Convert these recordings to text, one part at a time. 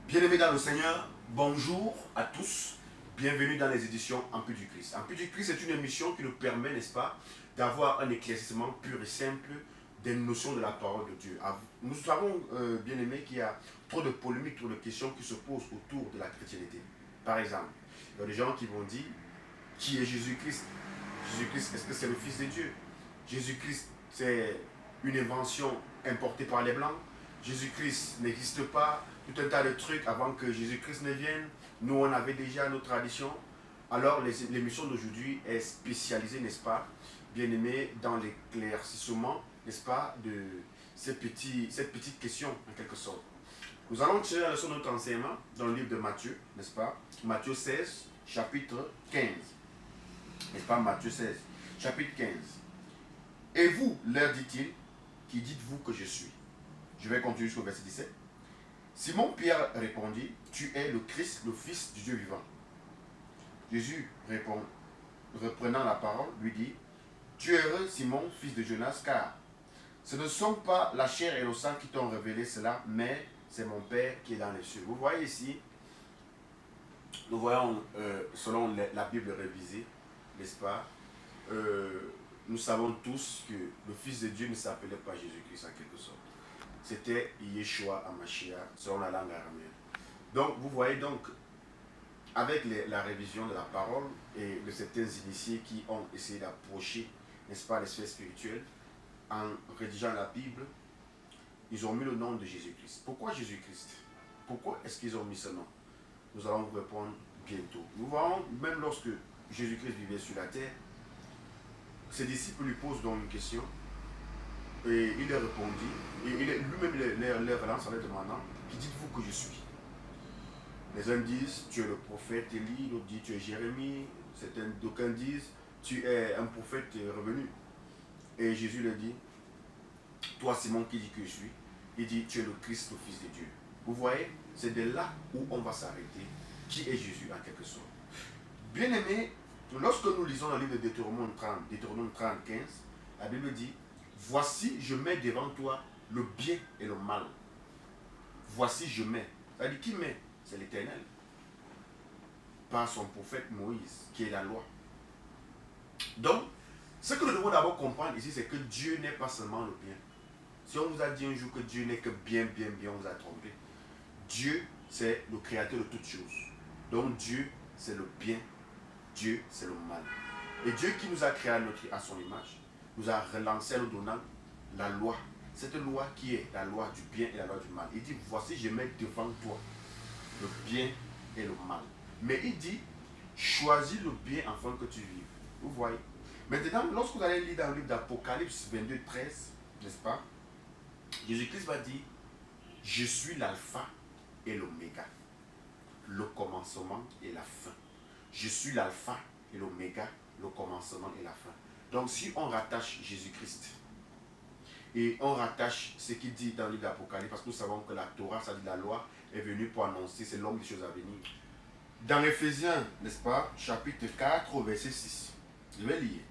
Bien-aimés dans le Seigneur, bonjour à tous. Bienvenue dans les éditions Empire du Christ. Empire du Christ est une émission qui nous permet, n'est-ce pas, d'avoir un éclaircissement pur et simple des notions de la parole de Dieu. Nous savons, bien-aimés, qu'il y a trop de polémiques, trop de questions qui se posent autour de la chrétienté. Par exemple, il y a des gens qui vont dire, qui est Jésus-Christ? Jésus-Christ, est-ce que c'est le Fils de Dieu? Jésus-Christ, c'est une invention importée par les Blancs. Jésus-Christ n'existe pas. Tout un tas de trucs avant que Jésus-Christ ne vienne. Nous, on avait déjà nos traditions. Alors, l'émission d'aujourd'hui est spécialisée, n'est-ce pas, bien aimé, dans l'éclaircissement, n'est-ce pas, de cette petite question, en quelque sorte. Nous allons tirer la leçon de notre enseignement dans le livre de Matthieu, n'est-ce pas? Matthieu 16, chapitre 15. N'est-ce pas? Matthieu 16, chapitre 15. Et vous, leur dit-il, qui dites-vous que je suis? Je vais continuer jusqu'au verset 17. Simon-Pierre répondit, tu es le Christ, le Fils du Dieu vivant. Jésus répond, reprenant la parole, lui dit, tu es heureux, Simon, fils de Jonas, car ce ne sont pas la chair et le sang qui t'ont révélé cela, mais c'est mon Père qui est dans les cieux. Vous voyez ici, nous voyons, selon la Bible révisée, n'est-ce pas, nous savons tous que le Fils de Dieu ne s'appelait pas Jésus-Christ en quelque sorte. C'était Yeshua Hamashiach, selon la langue araméenne. Donc, vous voyez donc, avec la révision de la parole et de certains initiés qui ont essayé d'approcher, n'est-ce pas, les sphères spirituelles, en rédigeant la Bible, ils ont mis le nom de Jésus-Christ. Pourquoi Jésus-Christ? Pourquoi est-ce qu'ils ont mis ce nom? Nous allons vous répondre bientôt. Nous voyons, même lorsque Jésus-Christ vivait sur la terre, ses disciples lui posent donc une question, et il leur répondit, et lui-même leur relance en leur demandant, qui dites-vous que je suis? Les uns disent, tu es le prophète Élie, d'autres disent, tu es Jérémie, d'aucuns disent, tu es un prophète revenu. Et Jésus leur dit, toi Simon qui dis que je suis, il dit, tu es le Christ, le Fils de Dieu. Vous voyez, c'est de là où on va s'arrêter, qui est Jésus en quelque sorte. Bien aimé, lorsque nous lisons le livre de Deutéronome 30, 15, la Bible dit, voici je mets devant toi le bien et le mal. Voici je mets. Ça dit qui met? C'est l'Éternel. Par son prophète Moïse, qui est la loi. Donc, ce que nous devons d'abord comprendre ici, c'est que Dieu n'est pas seulement le bien. Si on vous a dit un jour que Dieu n'est que bien, on vous a trompé. Dieu, c'est le créateur de toutes choses. Donc Dieu, c'est le bien. Dieu, c'est le mal. Et Dieu qui nous a créé à son image, nous a relancé en nous donnant la loi. Cette loi qui est la loi du bien et la loi du mal. Il dit, voici, je mets devant toi le bien et le mal. Mais il dit, choisis le bien afin que tu vives. Vous voyez? Maintenant, lorsque vous allez lire dans le livre d'Apocalypse 22, 13, n'est-ce pas? Jésus-Christ va dire, je suis l'alpha et l'oméga, le commencement et la fin. Je suis l'alpha et l'oméga, le commencement et la fin. Donc si on rattache Jésus-Christ et on rattache ce qu'il dit dans le livre d'Apocalypse, parce que nous savons que la Torah, ça dit la loi, est venue pour annoncer, c'est l'homme des choses à venir. Dans Éphésiens, n'est-ce pas, chapitre 4, verset 6, je vais lire.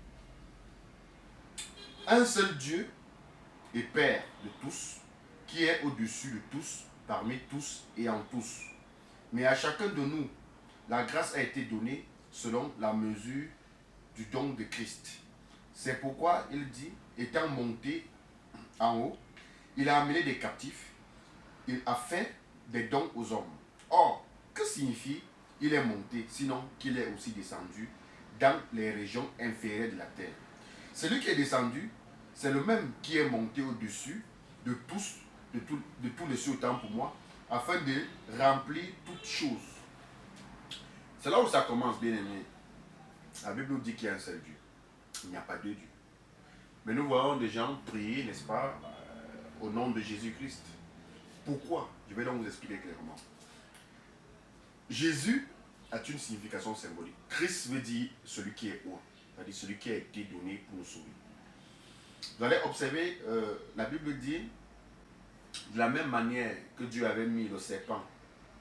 Un seul Dieu et Père de tous, qui est au-dessus de tous, parmi tous et en tous. Mais à chacun de nous, la grâce a été donnée selon la mesure du don de Christ. C'est pourquoi il dit, étant monté en haut, il a amené des captifs, il a fait des dons aux hommes. Or, que signifie il est monté, sinon qu'il est aussi descendu dans les régions inférieures de la terre? Celui qui est descendu, c'est le même qui est monté au-dessus de tous les cieux, autant pour moi, afin de remplir toutes choses. C'est là où ça commence, bien aimé. La Bible nous dit qu'il y a un seul Dieu. Il n'y a pas deux dieux. Mais nous voyons des gens prier, n'est-ce pas, au nom de Jésus-Christ. Pourquoi? Je vais donc vous expliquer clairement. Jésus a une signification symbolique. Christ veut dire celui qui est haut, c'est-à-dire celui qui a été donné pour nous sauver. Vous allez observer, la Bible dit, de la même manière que Dieu avait mis le serpent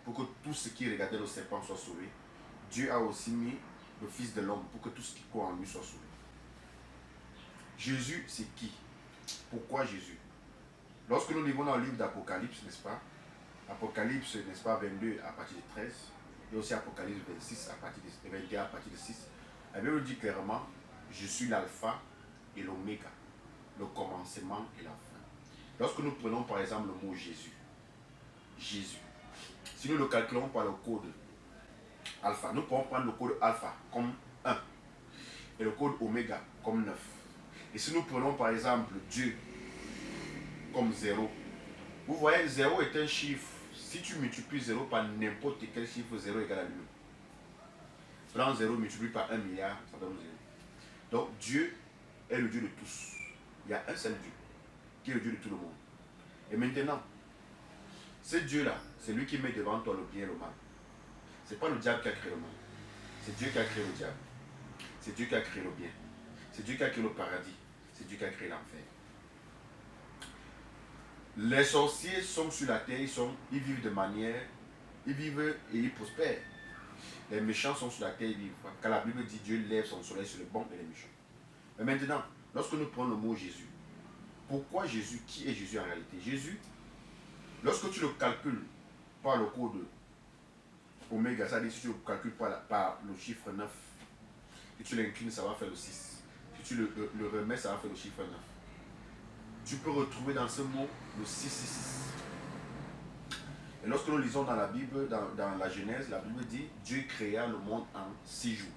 pour que tous ceux qui regardaient le serpent soient sauvés, Dieu a aussi mis le Fils de l'homme pour que tous ceux qui croient en lui soient sauvés. Jésus, c'est qui? Pourquoi Jésus? Lorsque nous lisons dans le livre d'Apocalypse, n'est-ce pas? Apocalypse, n'est-ce pas, 22 à partir de 13, et aussi Apocalypse 26 à partir de 21 à partir de 6. La Bible dit clairement, je suis l'alpha et l'oméga, le commencement et la fin. Lorsque nous prenons par exemple le mot Jésus, Jésus, si nous le calculons par le code alpha, nous pouvons prendre le code alpha comme 1 et le code oméga comme 9. Et si nous prenons par exemple Dieu comme 0, vous voyez 0 est un chiffre. Si tu multiplies 0 par n'importe quel chiffre, 0 égale à lui. Prends 0 multiplié par 1 milliard, ça donne 0. Donc Dieu est le Dieu de tous. Il y a un seul Dieu, qui est le Dieu de tout le monde. Et maintenant, ce Dieu-là, c'est lui qui met devant toi le bien et le mal. Ce n'est pas le diable qui a créé le mal. C'est Dieu qui a créé le diable. C'est Dieu qui a créé le bien. C'est Dieu qui a créé le paradis. C'est Dieu qui a créé l'enfer. Les sorciers sont sur la terre, ils vivent de manière, ils vivent et ils prospèrent. Les méchants sont sur la terre, ils vivent. Car la Bible dit Dieu lève son soleil sur les bons et les méchants. Mais maintenant, lorsque nous prenons le mot Jésus, pourquoi Jésus? Qui est Jésus en réalité? Jésus, lorsque tu le calcules par le code oméga, ça veut dire si tu le calcules par le chiffre 9, et tu l'inclines, ça va faire le 6. Si tu le remets, ça va faire le chiffre 9. Tu peux retrouver dans ce mot le 666. Et lorsque nous lisons dans la Bible, dans la Genèse, la Bible dit Dieu créa le monde en 6 jours.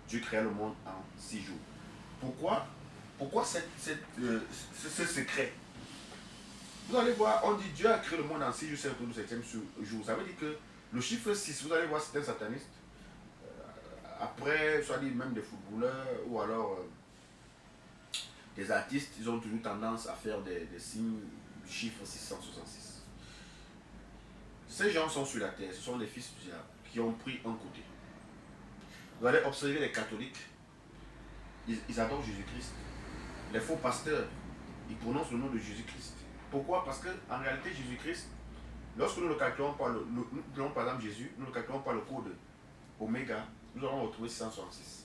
Dieu créa le monde en 6 jours. Pourquoi ce secret? Vous allez voir, on dit Dieu a créé le monde en 6 jours, c'est le 7e jour. Ça veut dire que le chiffre 6, vous allez voir certains satanistes, après, soit dit même des footballeurs ou alors des artistes, ils ont toujours tendance à faire des signes du chiffre 666. Ces gens sont sur la terre, ce sont des fils du diable qui ont pris un côté. Vous allez observer les catholiques, ils adorent Jésus-Christ. Les faux pasteurs, ils prononcent le nom de Jésus-Christ. Pourquoi? Parce qu'en réalité, Jésus-Christ, lorsque nous le calculons par nous prenons par exemple Jésus, nous le calculons par le code oméga, nous allons retrouver 666.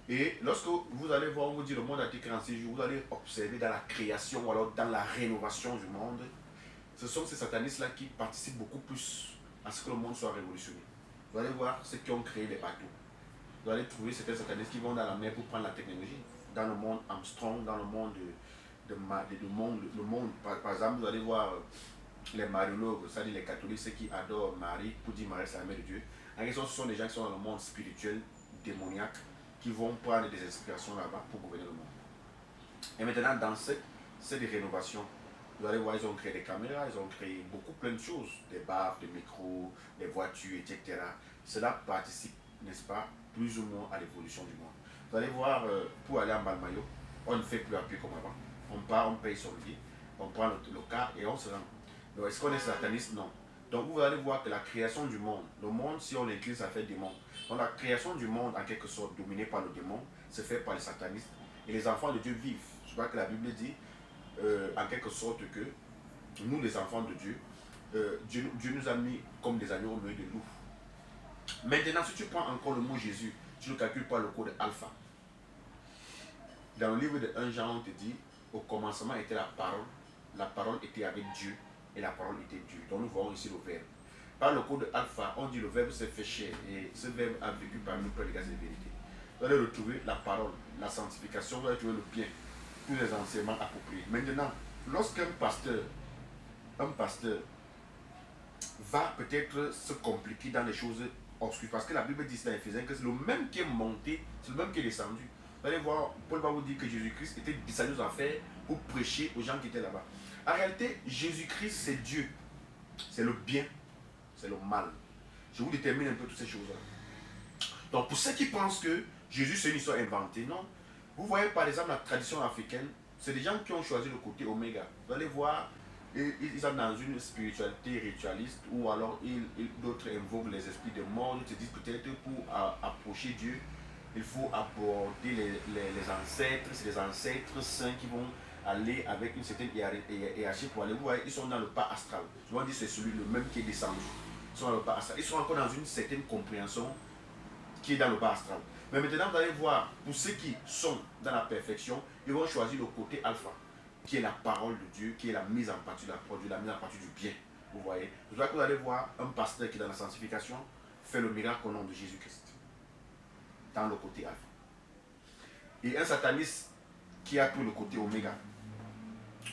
Et lorsque vous allez voir, on vous dit le monde a été créé en 6 jours, vous allez observer dans la création ou alors dans la rénovation du monde, ce sont ces satanistes-là qui participent beaucoup plus à ce que le monde soit révolutionné. Vous allez voir ceux qui ont créé les bateaux. Vous allez trouver certains satanistes qui vont dans la mer pour prendre la technologie. Dans le monde Armstrong, dans le monde le monde par exemple, vous allez voir les mariologues, c'est-à-dire les catholiques, ceux qui adorent Marie, pour dire Marie c'est la mère de Dieu. En question, ce sont des gens qui sont dans le monde spirituel, démoniaque, qui vont prendre des inspirations là-bas pour gouverner le monde. Et maintenant, dans cette rénovation, vous allez voir, ils ont créé des caméras, ils ont créé beaucoup plein de choses, des baffes, des micros, des voitures, etc. Cela participe, n'est-ce pas, plus ou moins à l'évolution du monde. Vous allez voir, pour aller en Balmayo, on ne fait plus à pied comme avant. On part, on paye son billet, on prend le car et on se rend. Donc, est-ce qu'on est sataniste? Non. Donc, vous allez voir que la création du monde, le monde, si on l'incline, ça fait démon. Donc, la création du monde, en quelque sorte, dominée par le démon, se fait par les satanistes. Et les enfants de Dieu vivent. Je crois que la Bible dit, en quelque sorte, que nous, les enfants de Dieu, Dieu nous a mis comme des agneaux au milieu de loups. Maintenant, si tu prends encore le mot Jésus, tu ne calcules pas le code alpha. Dans le livre de 1 Jean, on te dit, au commencement était la parole était avec Dieu, et la parole était Dieu. Donc nous voyons ici le verbe. Par le code alpha, on dit le verbe s'est fait chair, et ce verbe a vécu parmi nous pour les gaz de vérité. Vous allez retrouver la parole, la sanctification, vous allez trouver le bien, tous les enseignements appropriés. Maintenant, lorsqu'un pasteur va peut-être se compliquer dans les choses obscures, parce que la Bible dit dans Éphésiens que c'est le même qui est monté, c'est le même qui est descendu. Vous allez voir, Paul va vous dire que Jésus-Christ était descendu aux enfers pour prêcher aux gens qui étaient là-bas. En réalité, Jésus-Christ, c'est Dieu. C'est le bien, c'est le mal. Je vous détermine un peu toutes ces choses-là. Donc, pour ceux qui pensent que Jésus, c'est une histoire inventée, non. Vous voyez, par exemple, la tradition africaine, c'est des gens qui ont choisi le côté oméga. Vous allez voir, ils sont dans une spiritualité ritualiste, ou alors d'autres invoquent les esprits de mort, d'autres se disent peut-être pour approcher Dieu, il faut aborder les ancêtres, c'est les ancêtres saints qui vont aller avec une certaine hiérarchie pour aller. Vous voyez, ils sont dans le pas astral. Souvent dit c'est celui le même qui est descendu. Ils sont dans le pas astral. Ils sont encore dans une certaine compréhension qui est dans le bas astral. Mais maintenant, vous allez voir, pour ceux qui sont dans la perfection, ils vont choisir le côté alpha, qui est la parole de Dieu, qui est la mise en pratique de la parole de Dieu, la mise en pratique du bien. Vous voyez? C'est pour ça que vous allez voir un pasteur qui est dans la sanctification fait le miracle au nom de Jésus-Christ. Dans le côté alpha. Et un sataniste qui a pris le côté oméga,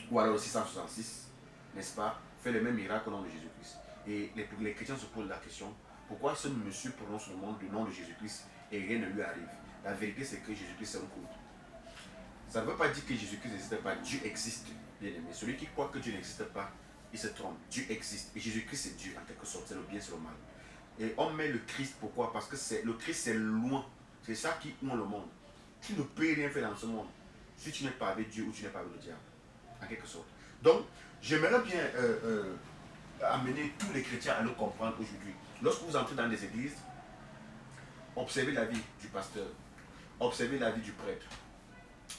ou alors le 666, n'est-ce pas, fait le même miracle au nom de Jésus-Christ. Et les chrétiens se posent la question, pourquoi ce monsieur prononce le nom de Jésus-Christ et rien ne lui arrive? La vérité, c'est que Jésus-Christ est un coup. Ça ne veut pas dire que Jésus-Christ n'existe pas. Dieu existe, bien aimé. Celui qui croit que Dieu n'existe pas, il se trompe. Dieu existe. Et Jésus-Christ, c'est Dieu, en quelque sorte. C'est le bien, c'est le mal. Et on met le Christ, pourquoi? Parce que le Christ, c'est loin. C'est ça qui ouvre le monde. Tu ne peux rien faire dans ce monde si tu n'es pas avec Dieu ou tu n'es pas avec le diable, en quelque sorte. Donc, j'aimerais bien amener tous les chrétiens à le comprendre aujourd'hui. Lorsque vous entrez dans des églises, observez la vie du pasteur, observez la vie du prêtre.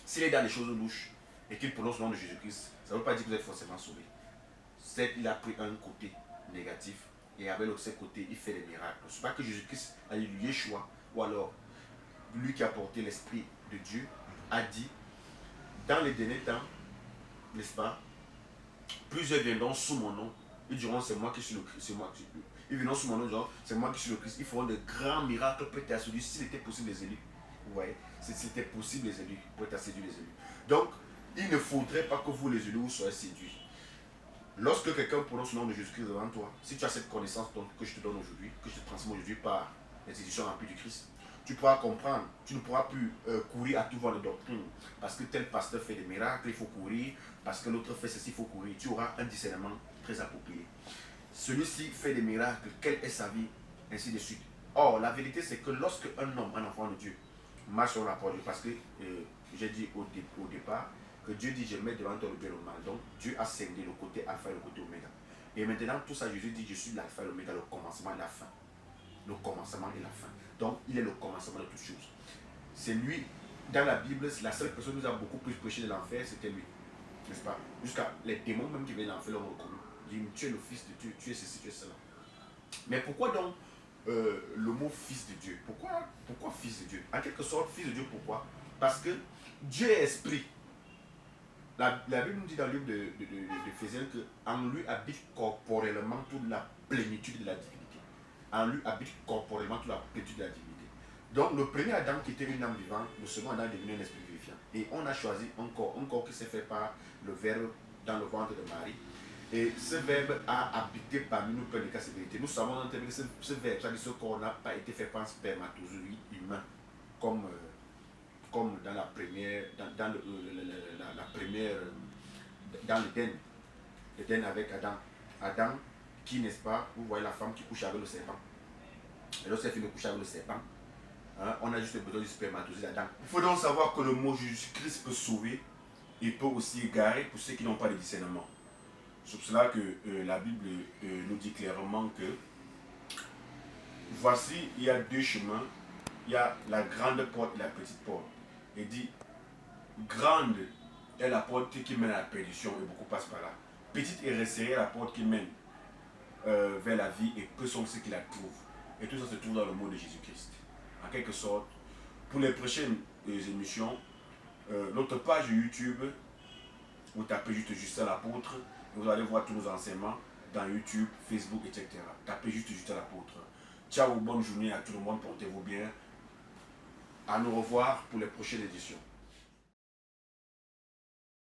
S'il est dans des choses louches et qu'il prononce le nom de Jésus-Christ, ça ne veut pas dire que vous êtes forcément sauvé. C'est qu'il a pris un côté négatif et avec l'autre côté, il fait des miracles. Ce n'est pas que Jésus-Christ a dit Yeshua, ou alors lui qui a porté l'Esprit de Dieu, a dit, dans les derniers temps, n'est-ce pas, plusieurs viendront sous mon nom, ils diront c'est moi qui suis le Christ, c'est moi qui suis le Christ. Ils viendront sous mon nom, ils diront c'est moi qui suis le Christ. Ils feront de grands miracles pour être séduits s'il était possible les élus. Vous voyez, si c'était possible les élus, pour être séduits les élus. Donc, il ne faudrait pas que vous les élus vous soyez séduits. Lorsque quelqu'un prononce le nom de Jésus-Christ devant toi, si tu as cette connaissance que je te donne aujourd'hui, que je te transmets aujourd'hui par l'institution remplie du Christ, tu pourras comprendre, tu ne pourras plus courir à tout vent de doctrine, parce que tel pasteur fait des miracles, il faut courir, parce que l'autre fait ceci, il faut courir. Tu auras un discernement très approprié. Celui-ci fait des miracles, quelle est sa vie, ainsi de suite. Or, la vérité, c'est que lorsque un homme, un enfant de Dieu, marche sur la parole de Dieu, parce que j'ai dit au départ, que Dieu dit, je mets devant toi le bien et le mal. Donc, Dieu a scindé le côté alpha et le côté oméga. Et maintenant, tout ça, Jésus dit, je suis l'alpha et l'oméga, le commencement et la fin. Le commencement et la fin. Donc, il est le commencement de toutes choses. C'est lui, dans la Bible, la seule personne qui nous a beaucoup plus prêché de l'enfer, c'était lui. N'est-ce pas? Jusqu'à les démons même qui viennent de l'enfer l'ont reconnu. Ils disent, tu es le fils de Dieu, tu es ceci, tu es cela. Mais pourquoi donc le mot fils de Dieu? Pourquoi fils de Dieu? En quelque sorte, fils de Dieu, pourquoi? Parce que Dieu est esprit. La Bible nous dit dans le livre d'Éphésiens qu'en lui habite corporellement toute la plénitude de la divinité. En lui habite corporellement toute la plénitude de la divinité. Donc le premier Adam qui était une âme vivante, le second Adam est devenu un esprit vivifiant. Et on a choisi un corps qui s'est fait par le Verbe dans le ventre de Marie. Et ce Verbe a habité parmi nous plein de cas sévérité. Nous savons que ce Verbe, c'est-à-dire ce corps n'a pas été fait par un spermatozoïde humain, comme dans la première, la première, dans l'Éden avec Adam. Adam, qui n'est-ce pas, vous voyez la femme qui couche avec le serpent. Et lorsqu'elle finit de coucher avec le serpent, hein, on a juste besoin du spermatozoïde Adam. Il faut donc savoir que le mot Jésus-Christ peut sauver et peut aussi égarer pour ceux qui n'ont pas de discernement. C'est pour cela que la Bible nous dit clairement que voici, il y a deux chemins. Il y a la grande porte et la petite porte. Il dit, grande est la porte qui mène à la perdition et beaucoup passent par là. Petite et resserrée est la porte qui mène vers la vie et peu sont ceux qui la trouvent. Et tout ça se trouve dans le mot de Jésus-Christ. En quelque sorte, pour les prochaines émissions, notre page YouTube, vous tapez juste Justin l'apôtre, et vous allez voir tous nos enseignements dans YouTube, Facebook, etc. Tapez juste Justin l'apôtre. Ciao, bonne journée à tout le monde, portez-vous bien. À nous revoir pour les prochaines éditions.